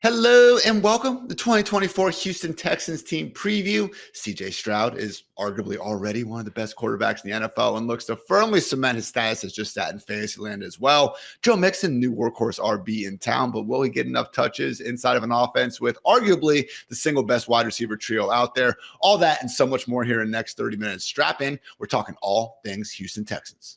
Hello and welcome to the 2024 Houston Texans team preview. CJ Stroud is arguably already one of the best quarterbacks in the NFL and looks to firmly cement his status as just that in Fantasyland as well. Joe Mixon, new workhorse RB in town, but will he get enough touches inside of an offense with arguably the single best wide receiver trio out there? All that and so much more here in the next 30 minutes. Strap in. We're talking all things Houston Texans.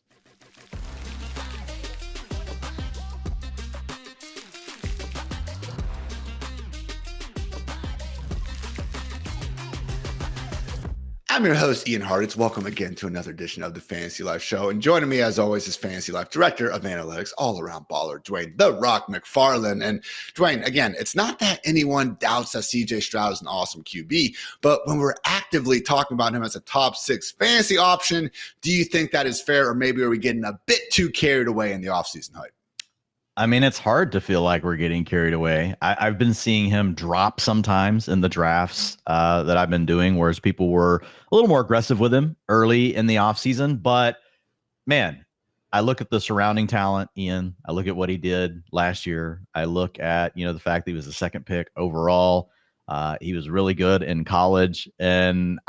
I'm your host, Ian Hartitz. Welcome again to another edition of the Fantasy Life Show. And joining me, as always, is Fantasy Life Director of Analytics, all-around baller, Dwain "The Rock" McFarland. And Dwain, again, it's not that anyone doubts that CJ Stroud is an awesome QB, but when we're actively talking about him as a top 6 fantasy option, do you think that is fair, or maybe are we getting a bit too carried away in the offseason hype? I mean, it's hard to feel like we're getting carried away. I've been seeing him drop sometimes in the drafts that I've been doing, whereas people were a little more aggressive with him early in the offseason. But, man, I look at the surrounding talent, Ian. I look at what he did last year. I look at, the fact that he was the second pick overall. He was really good in college. And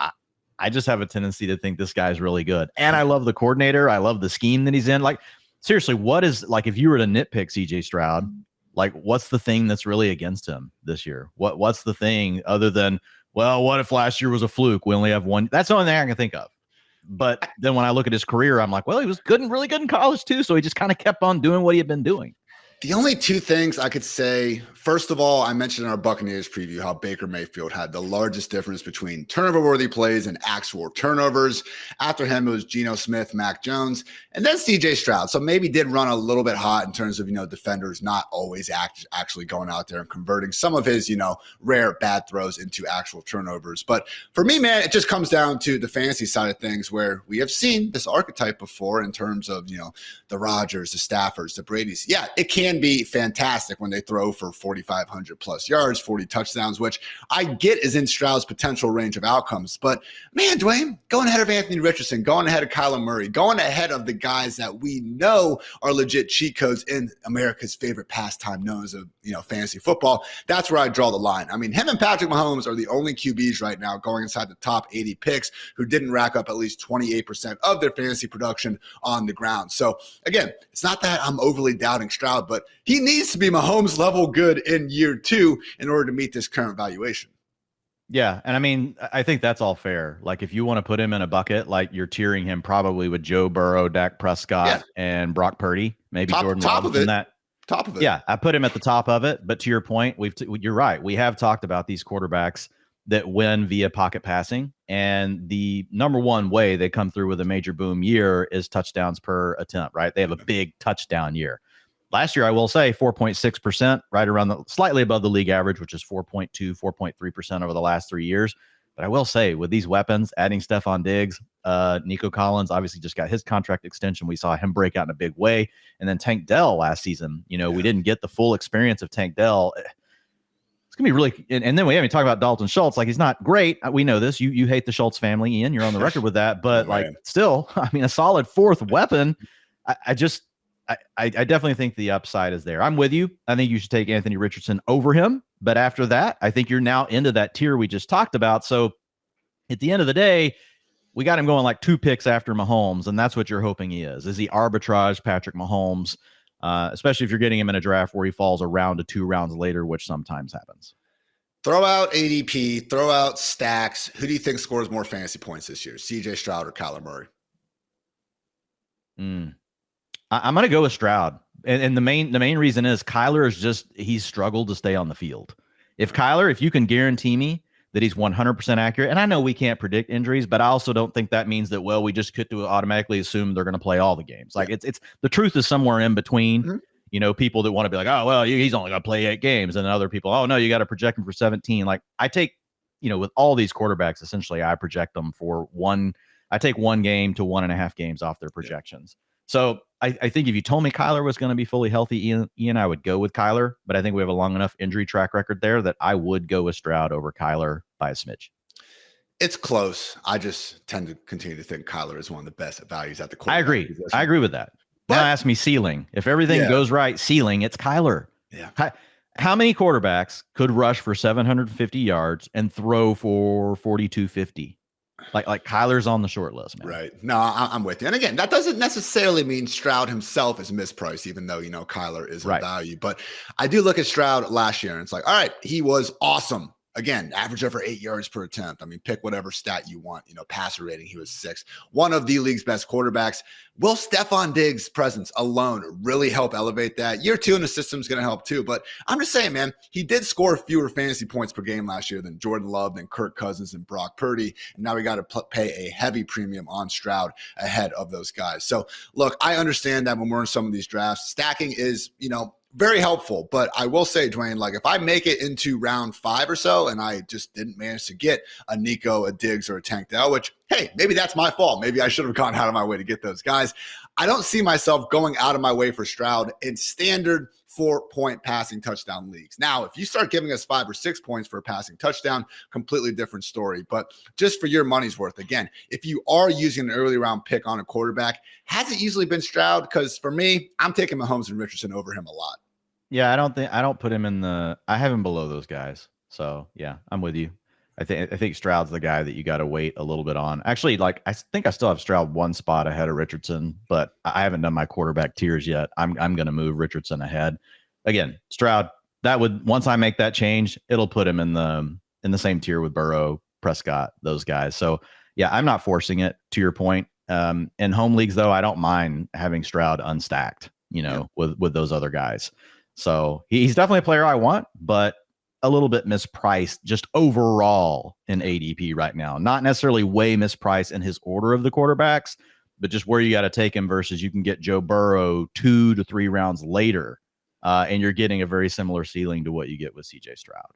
I just have a tendency to think this guy's really good. And I love the coordinator. I love the scheme that he's in. Seriously, what is, if you were to nitpick CJ Stroud, what's the thing that's really against him this year? What's the thing other than, well, what if last year was a fluke? We only have one. That's the only thing I can think of. But then when I look at his career, I'm like, well, he was good and really good in college too. So he just kind of kept on doing what he had been doing. The only two things I could say, first of all, I mentioned in our Buccaneers preview how Baker Mayfield had the largest difference between turnover-worthy plays and actual turnovers. After him, it was Geno Smith, Mac Jones, and then CJ Stroud. So maybe did run a little bit hot in terms of, defenders not always actually going out there and converting some of his, rare bad throws into actual turnovers. But for me, man, it just comes down to the fantasy side of things where we have seen this archetype before in terms of, the Rodgers, the Staffords, the Bradys. Yeah, it can be fantastic when they throw for 4,500 plus yards, 40 touchdowns, which I get is in Stroud's potential range of outcomes. But man, Dwain, going ahead of Anthony Richardson, going ahead of Kyler Murray, going ahead of the guys that we know are legit cheat codes in America's favorite pastime known as fantasy football. That's where I draw the line. I mean, him and Patrick Mahomes are the only QBs right now going inside the top 80 picks who didn't rack up at least 28% of their fantasy production on the ground. So again, it's not that I'm overly doubting Stroud, but he needs to be Mahomes level good in year 2 in order to meet this current valuation. Yeah. And I mean, I think that's all fair. If you want to put him in a bucket, you're tiering him probably with Joe Burrow, Dak Prescott, and Brock Purdy, maybe Jordan Love. Top of it. Yeah. I put him at the top of it. But to your point, you're right. We have talked about these quarterbacks that win via pocket passing. And the number one way they come through with a major boom year is touchdowns per attempt, right? They have a big touchdown year. Last year, I will say 4.6%, right around slightly above the league average, which is 4.2, 4.3% over the last 3 years. But I will say with these weapons, adding Stefon Diggs, Nico Collins obviously just got his contract extension. We saw him break out in a big way. And then Tank Dell last season, we didn't get the full experience of Tank Dell. It's going to be really, and then we haven't talked about Dalton Schultz. He's not great. We know this. You hate the Schultz family, Ian. You're on the record with that. But still, a solid fourth weapon. I definitely think the upside is there. I'm with you. I think you should take Anthony Richardson over him. But after that, I think you're now into that tier we just talked about. So at the end of the day, we got him going 2 picks after Mahomes, and that's what you're hoping he is. Is he arbitrage Patrick Mahomes? Especially if you're getting him in a draft where he falls a round to 2 rounds later, which sometimes happens. Throw out ADP, throw out stacks. Who do you think scores more fantasy points this year, CJ Stroud or Kyler Murray? I'm going to go with Stroud. And the main reason is Kyler is he's struggled to stay on the field. If you can guarantee me that he's 100% accurate, and I know we can't predict injuries, but I also don't think that means that, we just could automatically assume they're going to play all the games. It's the truth is somewhere in between, people that want to be like, oh, well, he's only going to play 8 games. And then other people, oh no, you got to project him for 17. I take, with all these quarterbacks, essentially I project them for I take 1 game to 1.5 games off their projections. So I think if you told me Kyler was going to be fully healthy, Ian, I would go with Kyler. But I think we have a long enough injury track record there that I would go with Stroud over Kyler by a smidge. It's close. I just tend to continue to think Kyler is one of the best values at the quarterback. I agree with that. But now ask me ceiling. If everything goes right, ceiling, it's Kyler. Yeah. How many quarterbacks could rush for 750 yards and throw for 4250? Like Kyler's on the short list, man. Right. No, I'm with you. And again, that doesn't necessarily mean Stroud himself is mispriced, even though, Kyler is a value. But I do look at Stroud last year and it's like, all right, he was awesome. Again, average over 8 yards per attempt. I mean, pick whatever stat you want. Passer rating, he was 6. One of the league's best quarterbacks. Will Stefon Diggs' presence alone really help elevate that? Year 2 in the system is going to help too. But I'm just saying, man, he did score fewer fantasy points per game last year than Jordan Love, than Kirk Cousins, and Brock Purdy. And now we got to pay a heavy premium on Stroud ahead of those guys. So, look, I understand that when we're in some of these drafts, stacking is, very helpful. But I will say, Dwain, like if I make it into round 5 or so and I just didn't manage to get a Nico, a Diggs, or a Tank Dell, which, hey, maybe that's my fault. Maybe I should have gone out of my way to get those guys. I don't see myself going out of my way for Stroud in standard 4-point passing touchdown leagues. Now, if you start giving us 5 or 6 points for a passing touchdown, completely different story. But just for your money's worth, again, if you are using an early round pick on a quarterback, has it usually been Stroud? Because for me, I'm taking Mahomes and Richardson over him a lot. Yeah, I don't put him I have him below those guys. So yeah, I'm with you. I think Stroud's the guy that you got to wait a little bit on. Actually, I think I still have Stroud one spot ahead of Richardson, but I haven't done my quarterback tiers yet. I'm going to move Richardson ahead. Again, Stroud, once I make that change, it'll put him in the same tier with Burrow, Prescott, those guys. So yeah, I'm not forcing it, to your point. In home leagues though, I don't mind having Stroud unstacked, with those other guys. So he's definitely a player I want, but a little bit mispriced just overall in ADP right now. Not necessarily way mispriced in his order of the quarterbacks, but just where you got to take him versus you can get Joe Burrow 2 to 3 rounds later, and you're getting a very similar ceiling to what you get with CJ Stroud.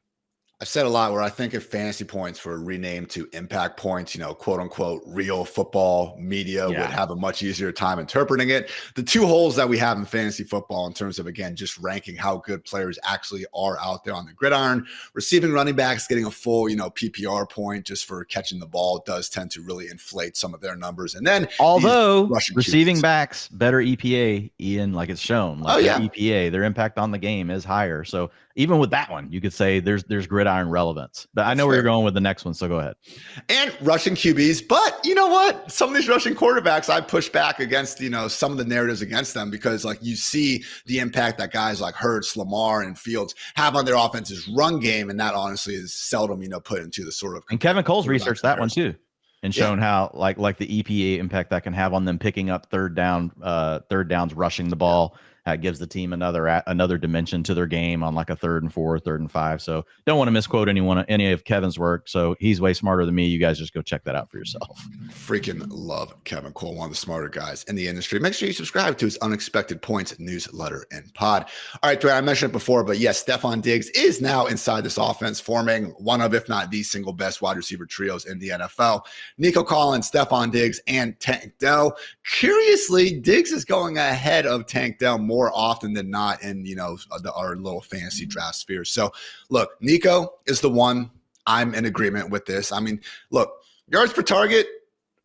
I've said a lot where I think if fantasy points were renamed to impact points, quote unquote, real football media would have a much easier time interpreting it. The 2 holes that we have in fantasy football in terms of, again, just ranking how good players actually are out there on the gridiron, receiving running backs, getting a full, PPR point just for catching the ball does tend to really inflate some of their numbers. And then although receiving backs, better EPA, Ian, like it's shown, EPA, their impact on the game is higher. So even with that one, you could say there's gridiron relevance. But I know where you're going with the next one, so go ahead. And rushing QBs, but you know what? Some of these rushing quarterbacks, I push back against, some of the narratives against them because, you see the impact that guys like Hurts, Lamar, and Fields have on their offense's run game, and that honestly is seldom, put into the sort of. And Kevin Cole's researched that one too, and shown how like the EPA impact that can have on them picking up third downs, rushing the ball. That gives the team another dimension to their game on like a 3rd and 4, 3rd and 5. So don't want to misquote any of Kevin's work. So he's way smarter than me. You guys just go check that out for yourself. Freaking love Kevin Cole, one of the smarter guys in the industry. Make sure you subscribe to his Unexpected Points newsletter and pod. All right, Dwayne, I mentioned it before, but yes, Stefon Diggs is now inside this offense, forming one of, if not the single best wide receiver trios in the NFL. Nico Collins, Stefon Diggs, and Tank Dell. Curiously, Diggs is going ahead of Tank Dell more often than not in, our little fantasy draft sphere. So look, Nico is the one. I'm in agreement with this. I mean, look, yards per target,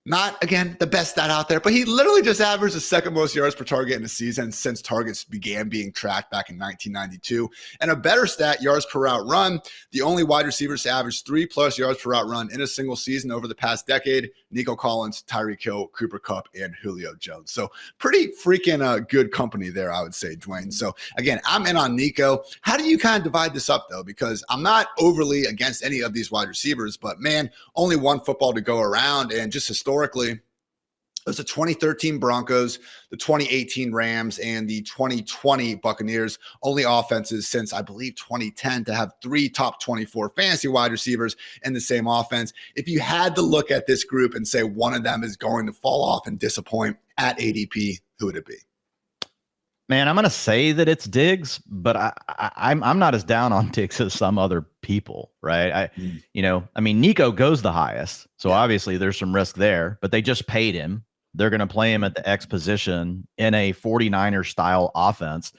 not, again, the best stat out there, but he literally just averaged the 2nd most yards per target in a season since targets began being tracked back in 1992. And a better stat, yards per route run. The only wide receivers to average 3+ yards per route run in a single season over the past decade: Nico Collins, Tyreek Hill, Cooper Kupp, and Julio Jones. So pretty freaking good company there, I would say, Dwayne. So again, I'm in on Nico. How do you kind of divide this up, though? Because I'm not overly against any of these wide receivers, but man, only one football to go around. And just historically, it was the 2013 Broncos, the 2018 Rams, and the 2020 Buccaneers, only offenses since, I believe, 2010 to have 3 top 24 fantasy wide receivers in the same offense. If you had to look at this group and say one of them is going to fall off and disappoint at ADP, who would it be? Man, I'm going to say that it's Diggs, but I'm not as down on Diggs as some other people, right? Nico goes the highest, so obviously there's some risk there, but they just paid him. They're going to play him at the X position in a 49er style offense.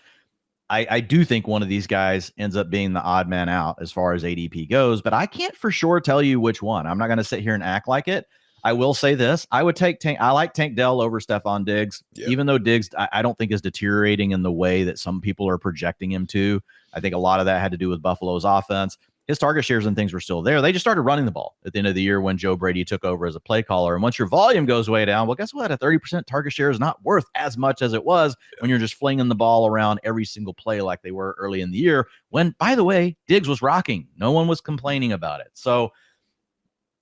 I do think one of these guys ends up being the odd man out as far as ADP goes, but I can't for sure tell you which one. I'm not going to sit here and act like it. I will say this. I would take Tank. I like Tank Dell over Stefon Diggs, even though Diggs, I don't think is deteriorating in the way that some people are projecting him to. I think a lot of that had to do with Buffalo's offense. His target shares and things were still there. They just started running the ball at the end of the year when Joe Brady took over as a play caller. And once your volume goes way down, well, guess what? A 30% target share is not worth as much as it was when you're just flinging the ball around every single play like they were early in the year when, by the way, Diggs was rocking. No one was complaining about it. So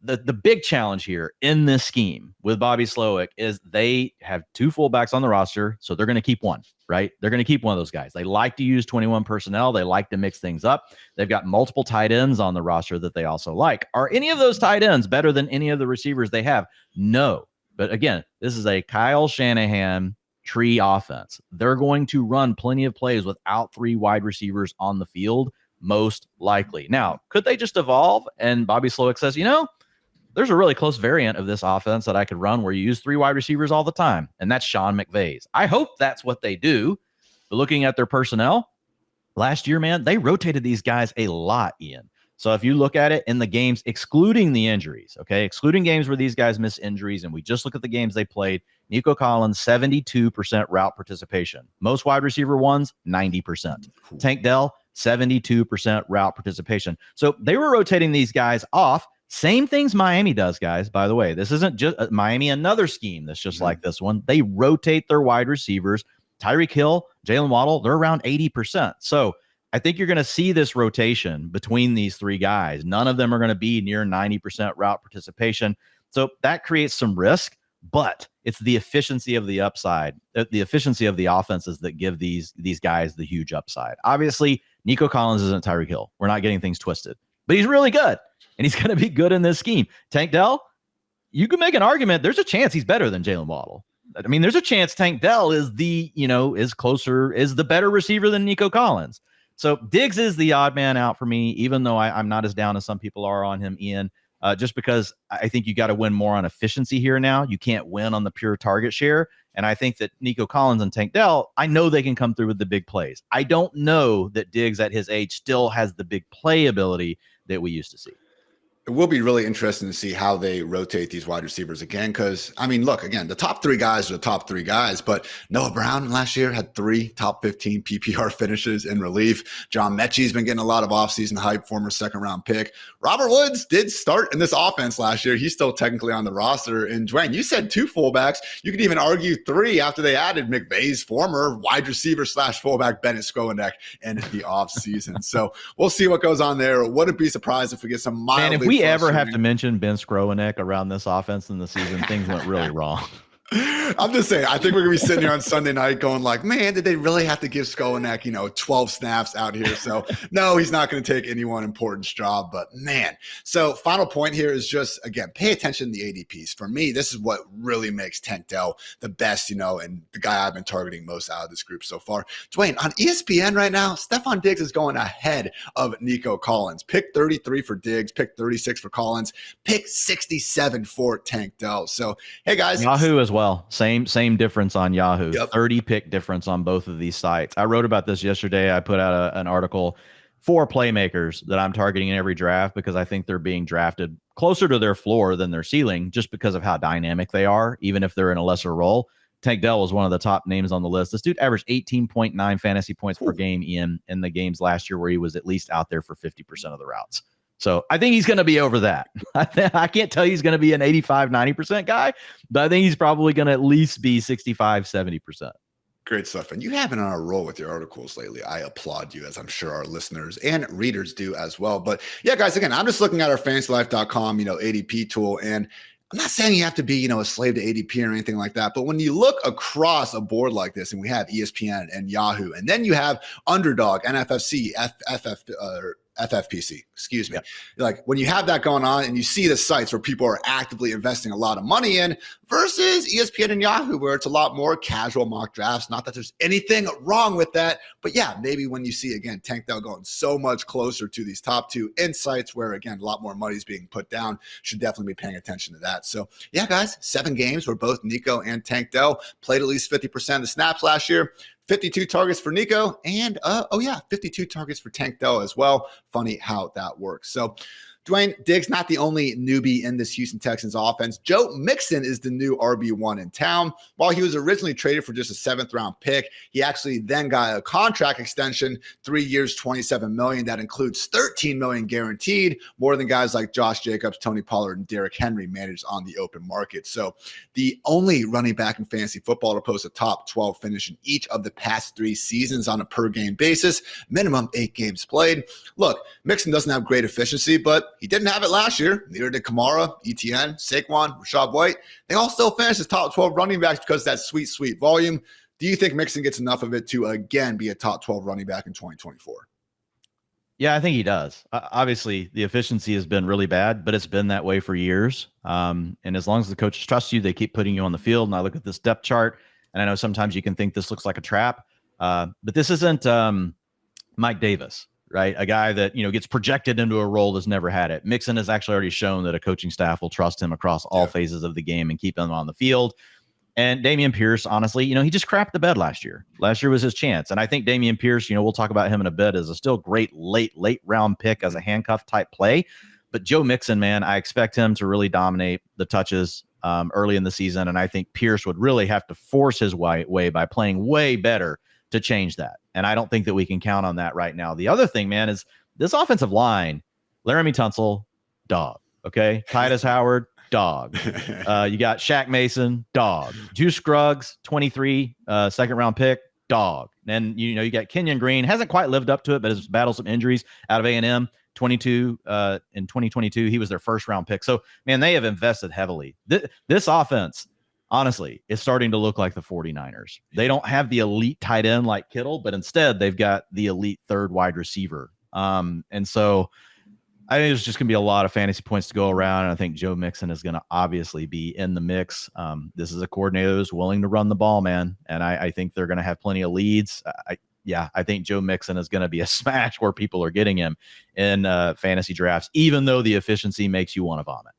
the big challenge here in this scheme with Bobby Slowick is they have 2 fullbacks on the roster, so they're going to keep one, right? They're going to keep one of those guys. They like to use 21 personnel. They like to mix things up. They've got multiple tight ends on the roster that they also like. Are any of those tight ends better than any of the receivers they have? No. But again, this is a Kyle Shanahan tree offense. They're going to run plenty of plays without 3 wide receivers on the field, most likely. Now, could they just evolve? And Bobby Slowick says, there's a really close variant of this offense that I could run where you use 3 wide receivers all the time, and that's Sean McVay's. I hope that's what they do. But looking at their personnel, last year, man, they rotated these guys a lot, Ian. So if you look at it in the games, excluding the injuries, okay, excluding games where these guys miss injuries, and we just look at the games they played, Nico Collins, 72% route participation. Most wide receiver ones, 90%. Tank Dell, 72% route participation. So they were rotating these guys off. Same things Miami does, guys, by the way. This isn't just Miami, another scheme that's just like this one. They rotate their wide receivers. Tyreek Hill, Jalen Waddle, they're around 80%. So I think you're going to see this rotation between these 3 guys. None of them are going to be near 90% route participation. So that creates some risk, but it's the efficiency of the upside, the efficiency of the offenses that give these guys the huge upside. Obviously, Nico Collins isn't Tyreek Hill. We're not getting things twisted, but he's really good. And he's going to be good in this scheme. Tank Dell, you can make an argument. There's a chance he's better than Jalen Waddle. I mean, there's a chance Tank Dell is the better receiver than Nico Collins. So Diggs is the odd man out for me, even though I'm not as down as some people are on him, Ian, just because I think you got to win more on efficiency here now. You can't win on the pure target share. And I think that Nico Collins and Tank Dell, I know they can come through with the big plays. I don't know that Diggs at his age still has the big play ability that we used to see. It will be really interesting to see how they rotate these wide receivers again. Because, I mean, look, again, the top 3 guys are the top 3 guys, but Noah Brown last year had 3 top 15 PPR finishes in relief. John Mechie's been getting a lot of offseason hype, former 2nd-round pick. Robert Woods did start in this offense last year. He's still technically on the roster. And Dwain, you said 2 fullbacks. You could even argue 3 after they added McVay's former wide receiver / fullback Bennett Skowronek in the offseason. So we'll see what goes on there. Wouldn't be surprised if we get some mildly. If we ever have to mention Ben Skowronek around this offense in the season, things went really wrong. I'm just saying, I think we're going to be sitting here on Sunday night going like, man, did they really have to give Skowronek, 12 snaps out here? So no, he's not going to take any one important job, but man. So final point here is just, again, pay attention to the ADPs. For me, this is what really makes Tank Dell the best, and the guy I've been targeting most out of this group so far. Dwain, on ESPN right now, Stefon Diggs is going ahead of Nico Collins. Pick 33 for Diggs, pick 36 for Collins, pick 67 for Tank Dell. So, hey guys. Yahoo as well. Same difference on Yahoo. Yep. 30 pick difference on both of these sites. I wrote about this yesterday. I put out an article for playmakers that I'm targeting in every draft because I think they're being drafted closer to their floor than their ceiling just because of how dynamic they are, even if they're in a lesser role. Tank Dell was one of the top names on the list. This dude averaged 18.9 fantasy points per game in the games last year where he was at least out there for 50% of the routes. So I think he's going to be over that. I can't tell you he's going to be an 85, 90% guy, but I think he's probably going to at least be 65, 70%. Great stuff. And you have been on a roll with your articles lately. I applaud you, as I'm sure our listeners and readers do as well. But yeah, guys, again, I'm just looking at our FantasyLife.com, ADP tool, and I'm not saying you have to be, a slave to ADP or anything like that. But when you look across a board like this, and we have ESPN and Yahoo, and then you have Underdog, NFFC, FFPC, excuse me. Yep. Like when you have that going on and you see the sites where people are actively investing a lot of money in versus ESPN and Yahoo, where it's a lot more casual mock drafts. Not that there's anything wrong with that, but yeah, maybe when you see, again, Tank Dell going so much closer to these top 2 insights where, again, a lot more money is being put down, should definitely be paying attention to that. So yeah, guys, 7 games where both Nico and Tank Dell played at least 50% of the snaps last year. 52 targets for Nico and 52 targets for Tank Dell as well. Funny how that works. So Dwayne, Diggs not the only newbie in this Houston Texans offense. Joe Mixon is the new RB1 in town. While he was originally traded for just a 7th-round pick, he actually then got a contract extension, 3 years, $27 million. That includes $13 million guaranteed, more than guys like Josh Jacobs, Tony Pollard, and Derrick Henry managed on the open market. So the only running back in fantasy football to post a top 12 finish in each of the past 3 seasons on a per-game basis, minimum 8 games played. Look, Mixon doesn't have great efficiency, but he didn't have it last year. Neither did Kamara, Etienne, Saquon, Rachaad White. They all still finished as top 12 running backs because of that sweet, sweet volume. Do you think Mixon gets enough of it to, again, be a top 12 running back in 2024? Yeah, I think he does. Obviously, the efficiency has been really bad, but it's been that way for years. And as long as the coaches trust you, they keep putting you on the field. And I look at this depth chart, and I know sometimes you can think this looks like a trap, but this isn't Mike Davis, right? A guy that, gets projected into a role that's never had it. Mixon has actually already shown that a coaching staff will trust him across all phases of the game and keep him on the field. And Dameon Pierce, honestly, he just crapped the bed last year. Last year was his chance. And I think Dameon Pierce, we'll talk about him in a bit, is a still great late round pick as a handcuff type play. But Joe Mixon, man, I expect him to really dominate the touches early in the season. And I think Pierce would really have to force his way by playing way better to change that. And I don't think that we can count on that right now. The other thing, man, is this offensive line, Laramie Tunsil, dog. Okay. Titus Howard, dog. You got Shaq Mason, dog. Juice Scruggs, 23, 2nd-round pick, dog. And you got Kenyon Green, hasn't quite lived up to it, but has battled some injuries out of A&M. 22 in 2022, he was their 1st-round pick. So, man, they have invested heavily. This offense, honestly, is starting to look like the 49ers. They don't have the elite tight end like Kittle, but instead they've got the elite 3rd wide receiver. And so I think there's just going to be a lot of fantasy points to go around. And I think Joe Mixon is going to obviously be in the mix. This is a coordinator who's willing to run the ball, man. And I think they're going to have plenty of leads. I think Joe Mixon is going to be a smash where people are getting him in fantasy drafts, even though the efficiency makes you want to vomit.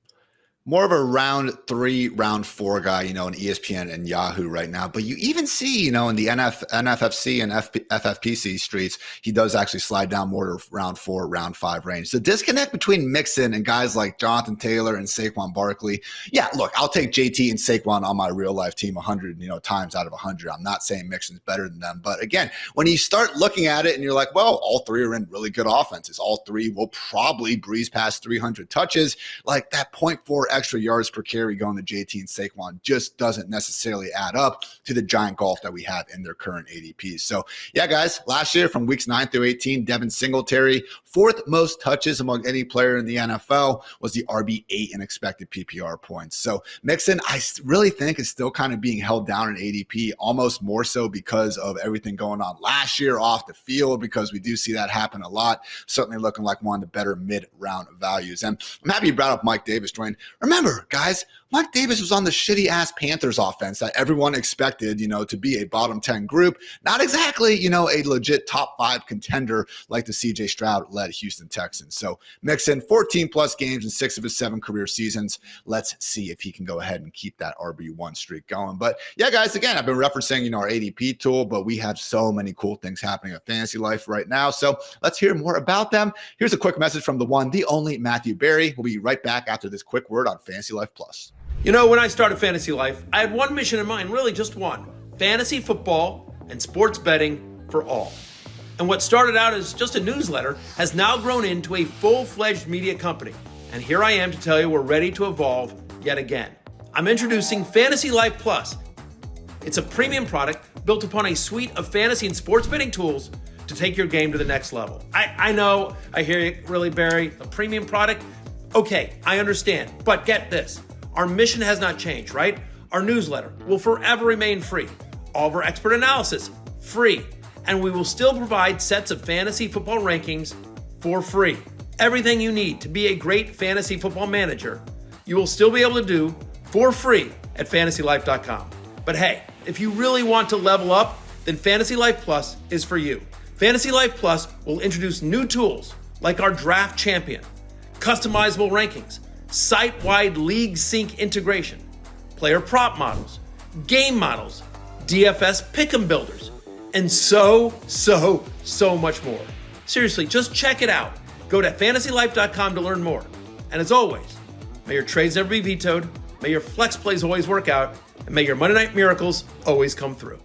More of a round 3, round 4 guy, in ESPN and Yahoo right now. But you even see, in the NFFC and FFPC streets, he does actually slide down more to round 4, round 5 range. The disconnect between Mixon and guys like Jonathan Taylor and Saquon Barkley. Yeah, look, I'll take JT and Saquon on my real life team 100, times out of 100. I'm not saying Mixon's better than them. But again, when you start looking at it and you're like, well, all 3 are in really good offenses. All 3 will probably breeze past 300 touches. Like that 0.4 extra yards per carry going to JT and Saquon just doesn't necessarily add up to the giant golf that we have in their current ADPs. So yeah, guys, last year from weeks 9 through 18, Devin Singletary, 4th most touches among any player in the NFL, was the RB8 in expected PPR points. So Mixon, I really think is still kind of being held down in ADP, almost more so because of everything going on last year off the field, because we do see that happen a lot. Certainly looking like one of the better mid-round values. And I'm happy you brought up Mike Davis, Dwayne. Remember, guys, Mike Davis was on the shitty-ass Panthers offense that everyone expected, to be a bottom 10 group. Not exactly, a legit top 5 contender like the CJ Stroud-led Houston Texans. So Mixon, 14-plus games in 6 of his 7 career seasons. Let's see if he can go ahead and keep that RB1 streak going. But yeah, guys, again, I've been referencing, our ADP tool, but we have so many cool things happening at Fantasy Life right now. So let's hear more about them. Here's a quick message from the one, the only Matthew Berry. We'll be right back after this quick word on Fantasy Life Plus. When I started Fantasy Life, I had one mission in mind, really just one: fantasy football and sports betting for all. And what started out as just a newsletter has now grown into a full-fledged media company. And here I am to tell you we're ready to evolve yet again. I'm introducing Fantasy Life Plus. It's a premium product built upon a suite of fantasy and sports betting tools to take your game to the next level. I know, I hear you, really, Barry, a premium product? Okay, I understand, but get this. Our mission has not changed, right? Our newsletter will forever remain free. All of our expert analysis, free. And we will still provide sets of fantasy football rankings for free. Everything you need to be a great fantasy football manager, you will still be able to do for free at FantasyLife.com. But hey, if you really want to level up, then Fantasy Life Plus is for you. Fantasy Life Plus will introduce new tools like our Draft Champion, customizable rankings, site-wide league sync integration, player prop models, game models, DFS pick'em builders, and so much more. Seriously, just check it out. Go to FantasyLife.com to learn more. And as always, may your trades never be vetoed, may your flex plays always work out, and may your Monday Night Miracles always come through.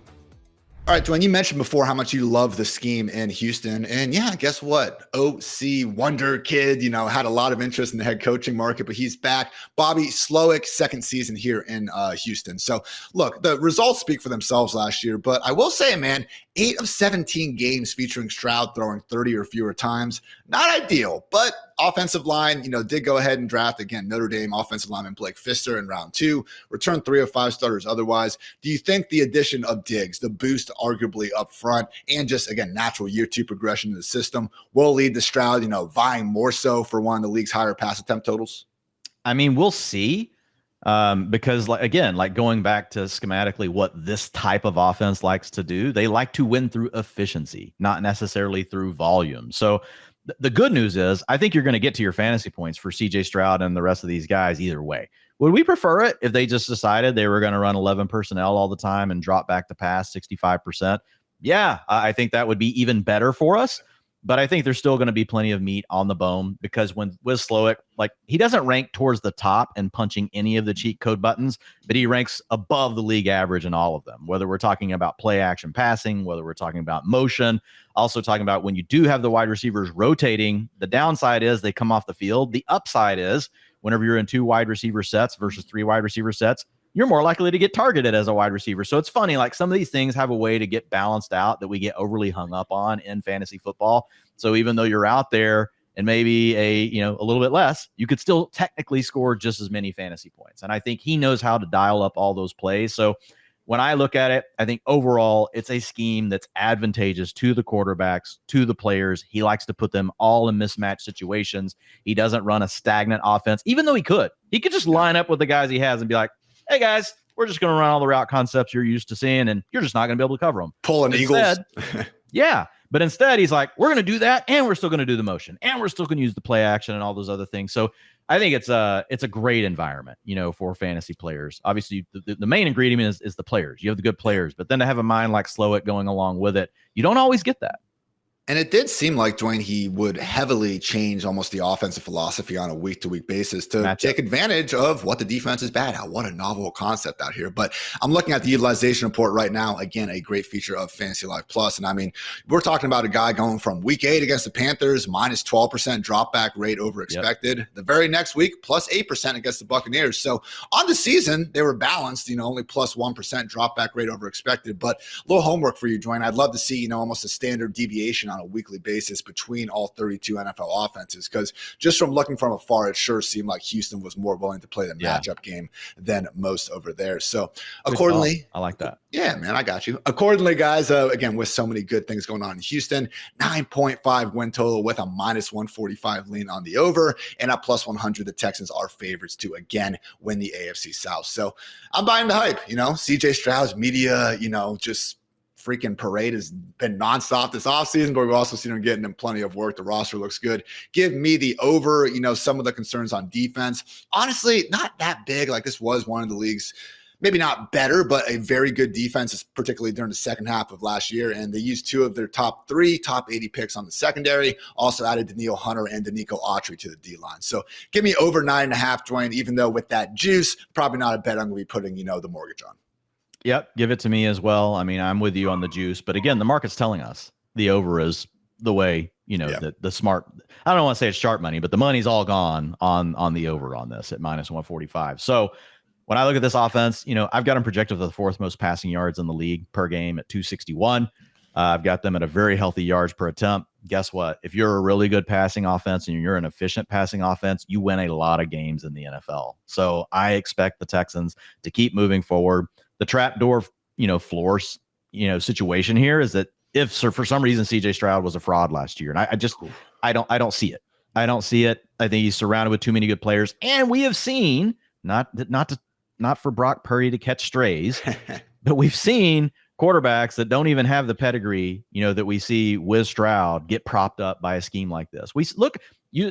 All right, Dwayne, you mentioned before how much you love the scheme in Houston. And yeah, guess what? OC Wonder Kid, had a lot of interest in the head coaching market, but he's back. Bobby Slowick, second season here in Houston. So look, the results speak for themselves last year, but I will say, man, 8 of 17 games featuring Stroud throwing 30 or fewer times. Not ideal, but offensive line, did go ahead and draft, again, Notre Dame offensive lineman Blake Fister in round 2, returned 3 of 5 starters otherwise. Do you think the addition of Diggs, the boost arguably up front, and just, again, natural year 2 progression in the system will lead to Stroud, vying more so for one of the league's higher pass attempt totals? I mean, we'll see. Because going back to schematically what this type of offense likes to do, they like to win through efficiency, not necessarily through volume. So the good news is I think you're going to get to your fantasy points for CJ Stroud and the rest of these guys either way. Would we prefer it if they just decided they were going to run 11 personnel all the time and drop back to pass 65%? Yeah, I think that would be even better for us. But I think there's still going to be plenty of meat on the bone because with Slowick, he doesn't rank towards the top and punching any of the cheat code buttons, but he ranks above the league average in all of them, whether we're talking about play action passing, whether we're talking about motion, also talking about when you do have the wide receivers rotating. The downside is they come off the field. The upside is whenever you're in 2 wide receiver sets versus 3 wide receiver sets, you're more likely to get targeted as a wide receiver. So it's funny, some of these things have a way to get balanced out that we get overly hung up on in fantasy football. So even though you're out there and maybe a little bit less, you could still technically score just as many fantasy points. And I think he knows how to dial up all those plays. So when I look at it, I think overall it's a scheme that's advantageous to the quarterbacks, to the players. He likes to put them all in mismatched situations. He doesn't run a stagnant offense, even though he could. He could just line up with the guys he has and be like, hey, guys, we're just going to run all the route concepts you're used to seeing, and you're just not going to be able to cover them. Pulling Eagles. Yeah. But instead, he's like, we're going to do that, and we're still going to do the motion, and we're still going to use the play action and all those other things. So I think it's a great environment, for fantasy players. Obviously, the main ingredient is the players. You have the good players, but then to have a mind like Slowick going along with it, you don't always get that. And it did seem like, Dwayne, he would heavily change almost the offensive philosophy on a week-to-week basis to take advantage of what the defense is bad at. What a novel concept out here. But I'm looking at the utilization report right now. Again, a great feature of FantasyLife Plus. And I mean, we're talking about a guy going from week 8 against the Panthers, minus 12% drop back rate over expected. The very next week, plus 8% against the Buccaneers. So on the season, they were balanced, only plus 1% drop back rate over expected. But a little homework for you, Dwayne. I'd love to see, almost a standard deviation on a weekly basis between all 32 NFL offenses, because just from looking from afar, it sure seemed like Houston was more willing to play the matchup game than most over there. So accordingly, I like that. Yeah, man, I got you. Accordingly, guys, again, with so many good things going on in Houston, 9.5 win total with a minus 145 lean on the over, and at plus 100, the Texans are favorites to again win the AFC South. So I'm buying the hype. CJ Stroud's media, just freaking parade has been nonstop this offseason, but we've also seen him getting in plenty of work. The roster looks good. Give me the over. Some of the concerns on defense, honestly, not that big. This was one of the league's, maybe not better, but a very good defense, particularly during the second half of last year. And they used 2 of their top 80 picks on the secondary. Also added Daniil Hunter and Nico Collins to the D-line. So give me over 9.5, Dwayne, even though with that juice, probably not a bet I'm going to be putting, the mortgage on. Yep, give it to me as well. I mean, I'm with you on the juice, but again, the market's telling us the over is the way, the smart. I don't want to say it's sharp money, but the money's all gone on the over on this at minus 145. So when I look at this offense, I've got them projected for the 4th most passing yards in the league per game at 261. I've got them at a very healthy yards per attempt. Guess what? If you're a really good passing offense and you're an efficient passing offense, you win a lot of games in the NFL. So I expect the Texans to keep moving forward. The trapdoor, floor, situation here is that if for some reason CJ Stroud was a fraud last year, and I don't see it. I don't see it. I think he's surrounded with too many good players, and we have seen not for Brock Purdy to catch strays, but we've seen quarterbacks that don't even have the pedigree, that we see with Stroud get propped up by a scheme like this.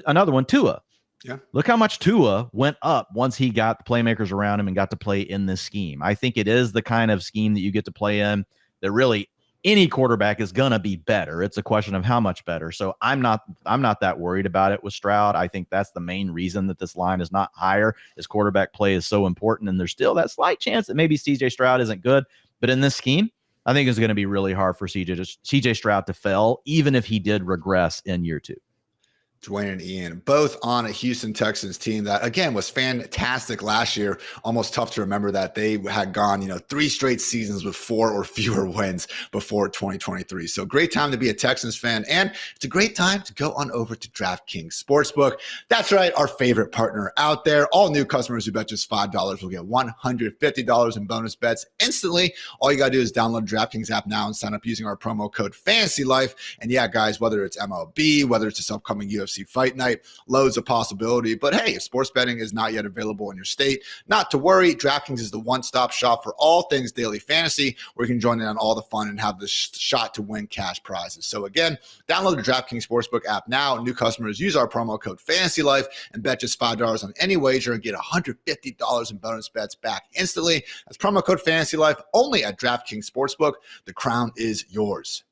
Another one, Tua. Yeah. Look how much Tua went up once he got the playmakers around him and got to play in this scheme. I think it is the kind of scheme that you get to play in that really any quarterback is going to be better. It's a question of how much better. So I'm not that worried about it with Stroud. I think that's the main reason that this line is not higher, is quarterback play is so important. And there's still that slight chance that maybe CJ Stroud isn't good. But in this scheme, I think it's going to be really hard for CJ Stroud to fail, even if he did regress in year 2. Dwain and Ian, both on a Houston Texans team that, again, was fantastic last year. Almost tough to remember that they had gone, 3 straight seasons with 4 or fewer wins before 2023. So great time to be a Texans fan. And it's a great time to go on over to DraftKings Sportsbook. That's right, our favorite partner out there. All new customers who bet just $5 will get $150 in bonus bets instantly. All you got to do is download the DraftKings app now and sign up using our promo code FantasyLife. And yeah, guys, whether it's MLB, whether it's this upcoming UFC fight night, loads of possibility. But hey, if sports betting is not yet available in your state, not to worry. DraftKings is the one-stop shop for all things daily fantasy, where you can join in on all the fun and have the shot to win cash prizes. So again, download the DraftKings Sportsbook app now. New customers use our promo code FantasyLife and bet just $5 on any wager and get $150 in bonus bets back instantly. That's promo code FantasyLife only at DraftKings Sportsbook. The crown is yours.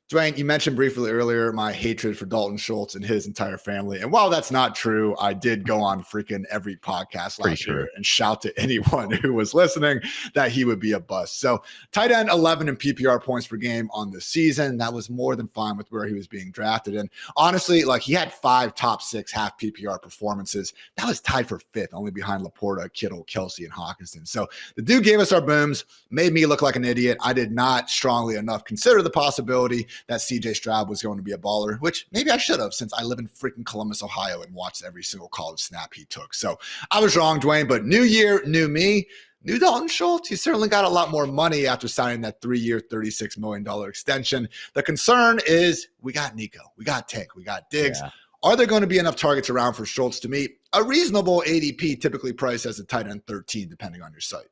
Dwain, you mentioned briefly earlier my hatred for Dalton Schultz and his entire family. And while that's not true, I did go on freaking every podcast last year and shout to anyone who was listening that he would be a bust. So tight end 11 in PPR points per game on the season. That was more than fine with where he was being drafted. And honestly, he had 5 top 6 half PPR performances. That was tied for 5th, only behind Laporta, Kittle, Kelsey, and Hawkinson. So the dude gave us our booms, made me look like an idiot. I did not strongly enough consider the possibility that CJ Stroud was going to be a baller, which maybe I should have, since I live in freaking Columbus, Ohio, and watched every single college snap he took. So I was wrong, Dwain, but new year, new me, new Dalton Schultz. He certainly got a lot more money after signing that 3-year, $36 million extension. The concern is we got Nico, we got Tank, we got Diggs. Yeah. Are there going to be enough targets around for Schultz to meet a reasonable ADP, typically priced as a tight end 13, depending on your site?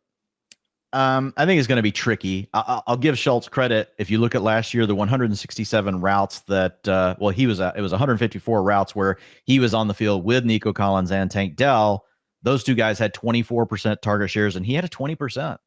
I think it's going to be tricky. I'll give Schultz credit. If you look at last year, the 167 routes that, it was 154 routes where he was on the field with Nico Collins and Tank Dell. Those two guys had 24% target shares, and he had a 20%.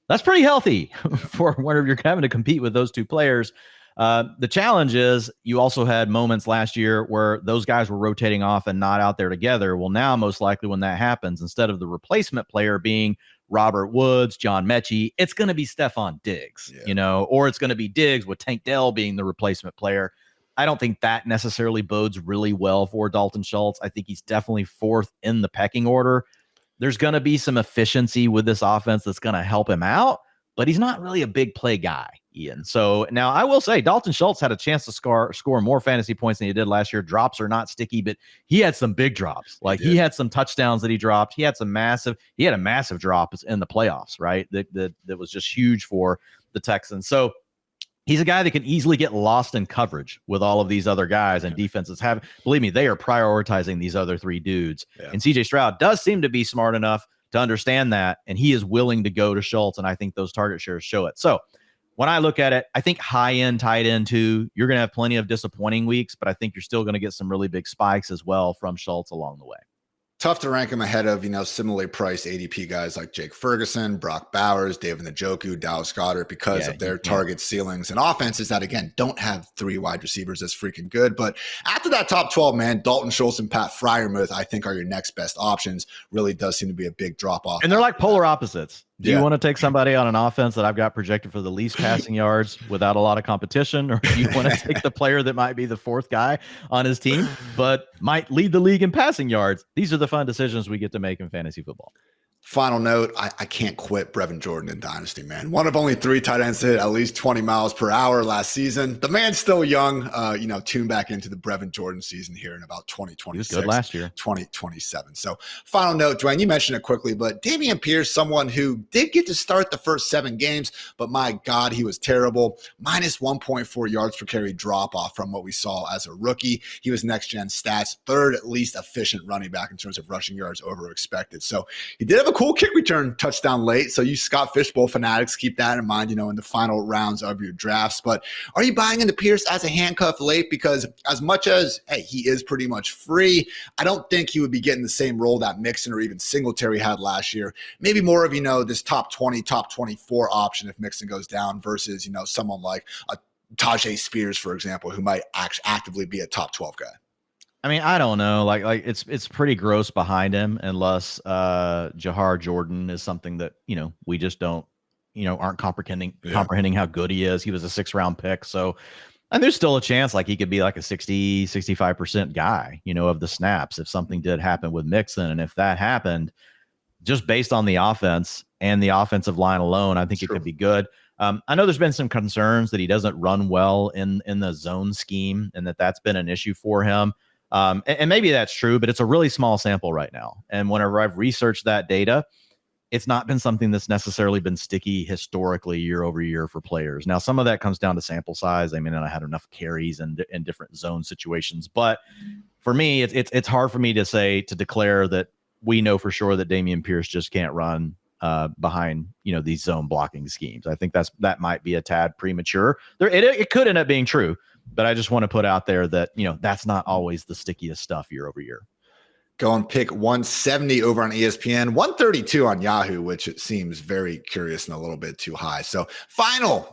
That's pretty healthy for whenever you're having to compete with those two players. The challenge is you also had moments last year where those guys were rotating off and not out there together. Well, now most likely when that happens, instead of the replacement player being Robert Woods, John Mechie, it's going to be Stefon Diggs, or it's going to be Diggs with Tank Dell being the replacement player. I don't think that necessarily bodes really well for Dalton Schultz. I think he's definitely 4th in the pecking order. There's going to be some efficiency with this offense that's going to help him out, but he's not really a big play guy, Ian. So now I will say Dalton Schultz had a chance to score more fantasy points than he did last year. Drops are not sticky, but he had some big drops. He had some touchdowns that he dropped. He had a massive drop in the playoffs, right? That was just huge for the Texans. So he's a guy that can easily get lost in coverage with all of these other guys, and defenses believe me, they are prioritizing these other 3 dudes. Yeah. And CJ Stroud does seem to be smart enough to understand that, and he is willing to go to Schultz, and I think those target shares show it. So when I look at it, I think high-end tight end too, you're going to have plenty of disappointing weeks, but I think you're still going to get some really big spikes as well from Schultz along the way. Tough to rank him ahead of, similarly priced ADP guys like Jake Ferguson, Brock Bowers, David Njoku, Dallas Goedert, because of their target ceilings and offenses that, again, don't have 3 wide receivers that's freaking good. But after that top 12, man, Dalton Schultz and Pat Freiermuth, I think, are your next best options. Really does seem to be a big drop-off. And they're like polar opposites. Do you want to take somebody on an offense that I've got projected for the least passing yards without a lot of competition? Or do you want to take the player that might be the 4th guy on his team, but might lead the league in passing yards? These are the fun decisions we get to make in fantasy football. Final note, I can't quit Brevin Jordan in Dynasty, man. One of only 3 tight ends to hit at least 20 miles per hour last season. The man's still young. Tune back into the Brevin Jordan season here in about 2026. He was good last year. 2027. So final note, Dwain, you mentioned it quickly, but Dameon Pierce, someone who did get to start the first 7 games, but my God, he was terrible. Minus 1.4 yards per carry drop off from what we saw as a rookie. He was next gen stats, 3rd least efficient running back in terms of rushing yards over expected. So he did have a cool kick return touchdown late. So you Scott Fishbowl fanatics, keep that in mind, in the final rounds of your drafts. But are you buying into Pierce as a handcuff late? Because as much as, hey, he is pretty much free, I don't think he would be getting the same role that Mixon or even Singletary had last year. Maybe more of, this top 20, top 24 option if Mixon goes down versus, someone like a Tajay Spears, for example, who might actively be a top 12 guy. I mean, I don't know. Like it's pretty gross behind him unless Jahar Jordan is something that, we just don't, aren't comprehending how good he is. He was a 6th-round pick. So, and there's still a chance like he could be like a 65% guy, of the snaps if something did happen with Mixon. And if that happened, just based on the offense and the offensive line alone, I think it could be good. I know there's been some concerns that he doesn't run well in the zone scheme and that's been an issue for him. And maybe that's true, but it's a really small sample right now. And whenever I've researched that data, it's not been something that's necessarily been sticky historically year over year for players. Now, some of that comes down to sample size. I mean, I had enough carries in different zone situations, but for me, it's hard for me to declare that we know for sure that Dameon Pierce just can't run behind, these zone blocking schemes. I think that might be a tad premature. It could end up being true. But I just want to put out there that, that's not always the stickiest stuff year over year. Go and pick 170 over on ESPN, 132 on Yahoo, which it seems very curious and a little bit too high. So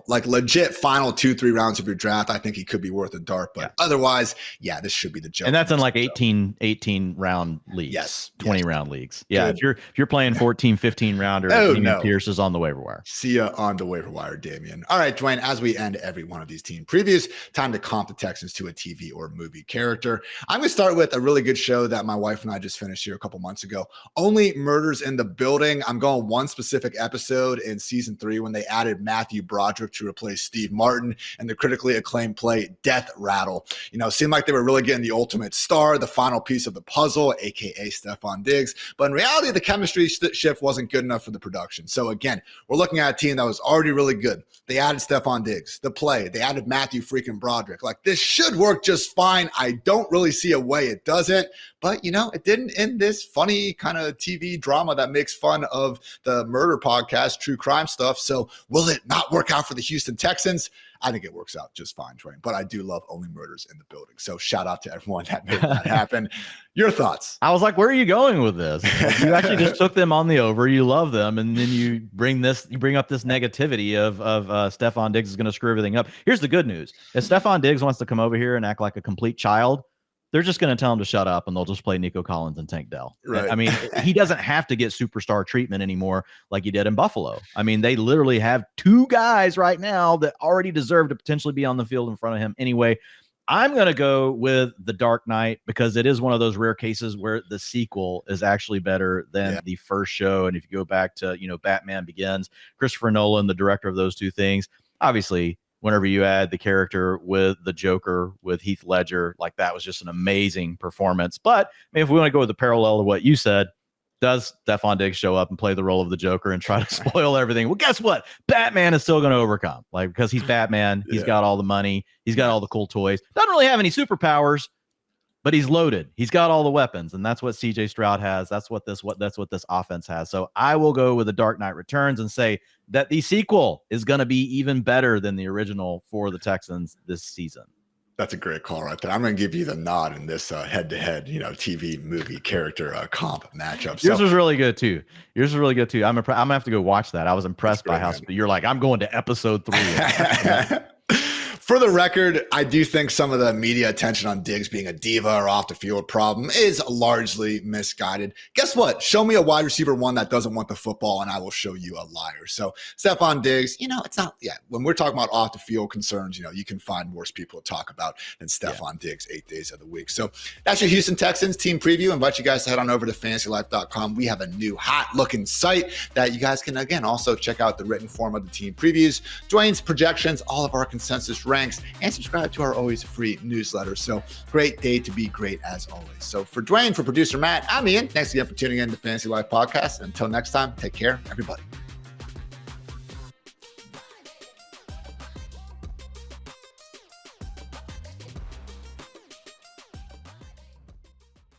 legit final 2-3 rounds of your draft. I think he could be worth a dart, but otherwise, this should be the jump. And that's in like 18 round leagues. Yes. 20 round leagues. Yeah. Good. If you're playing 14, 15 rounder, Dameon Pierce is on the waiver wire. See ya on the waiver wire, Dameon. All right, Dwayne, as we end every one of these team previews, time to comp the Texans to a TV or movie character. I'm going to start with a really good show that my wife and I just finished here a couple months ago. Only Murders in the Building. I'm going one specific episode in season 3 when they added Matthew Broderick to replace Steve Martin and the critically acclaimed play Death Rattle. Seemed like they were really getting the ultimate star, the final piece of the puzzle, aka Stefon Diggs. But in reality, the chemistry shift wasn't good enough for the production. So again, we're looking at a team that was already really good. They added Stefon Diggs, the play. They added Matthew freaking Broderick. Like, this should work just fine. I don't really see a way it doesn't. But, it didn't end this funny kind of TV drama that makes fun of the murder podcast, true crime stuff. So will it not work out for the Houston Texans? I think it works out just fine, Dwayne. But I do love Only Murders in the Building. So shout out to everyone that made that happen. Your thoughts? I was like, where are you going with this? You actually just took them on the over. You love them. And then you bring up this negativity of Stefon Diggs is going to screw everything up. Here's the good news. If Stefon Diggs wants to come over here and act like a complete child, they're just going to tell him to shut up and they'll just play Nico Collins and Tank Dell. Right. I mean, he doesn't have to get superstar treatment anymore like he did in Buffalo. I mean, they literally have 2 guys right now that already deserve to potentially be on the field in front of him. Anyway, I'm going to go with The Dark Knight because it is one of those rare cases where the sequel is actually better than the first show. And if you go back to, Batman Begins, Christopher Nolan, the director of those 2 things, obviously, whenever you add the character with the Joker, with Heath Ledger, like that was just an amazing performance. But I mean, if we want to go with the parallel to what you said, does Stefon Diggs show up and play the role of the Joker and try to spoil everything? Well, guess what? Batman is still going to overcome, because he's Batman. He's got all the money. He's got all the cool toys. Doesn't really have any superpowers, but he's loaded. He's got all the weapons, and that's what CJ Stroud has. That's what this offense has. So I will go with The Dark Knight Returns and say that the sequel is going to be even better than the original for the Texans this season. That's a great call right there. I'm going to give you the nod in this head-to-head, TV movie character comp matchup. Yours was really good too. I'm going to have to go watch that. I was impressed by how you're like, I'm going to episode 3. For the record, I do think some of the media attention on Diggs being a diva or off the field problem is largely misguided. Guess what? Show me a wide receiver 1 that doesn't want the football, and I will show you a liar. So Stefon Diggs, it's not, when we're talking about off the field concerns, you can find worse people to talk about than Stefon Diggs 8 days of the week. So that's your Houston Texans team preview. I invite you guys to head on over to FantasyLife.com. We have a new hot-looking site that you guys can, again, also check out the written form of the team previews, Dwayne's projections, all of our consensus ranks, and subscribe to our always free newsletter. So great day to be great as always. So for Dwayne, for producer Matt, I'm Ian. Thanks again for tuning in to Fantasy Life Podcast. Until next time, take care, everybody.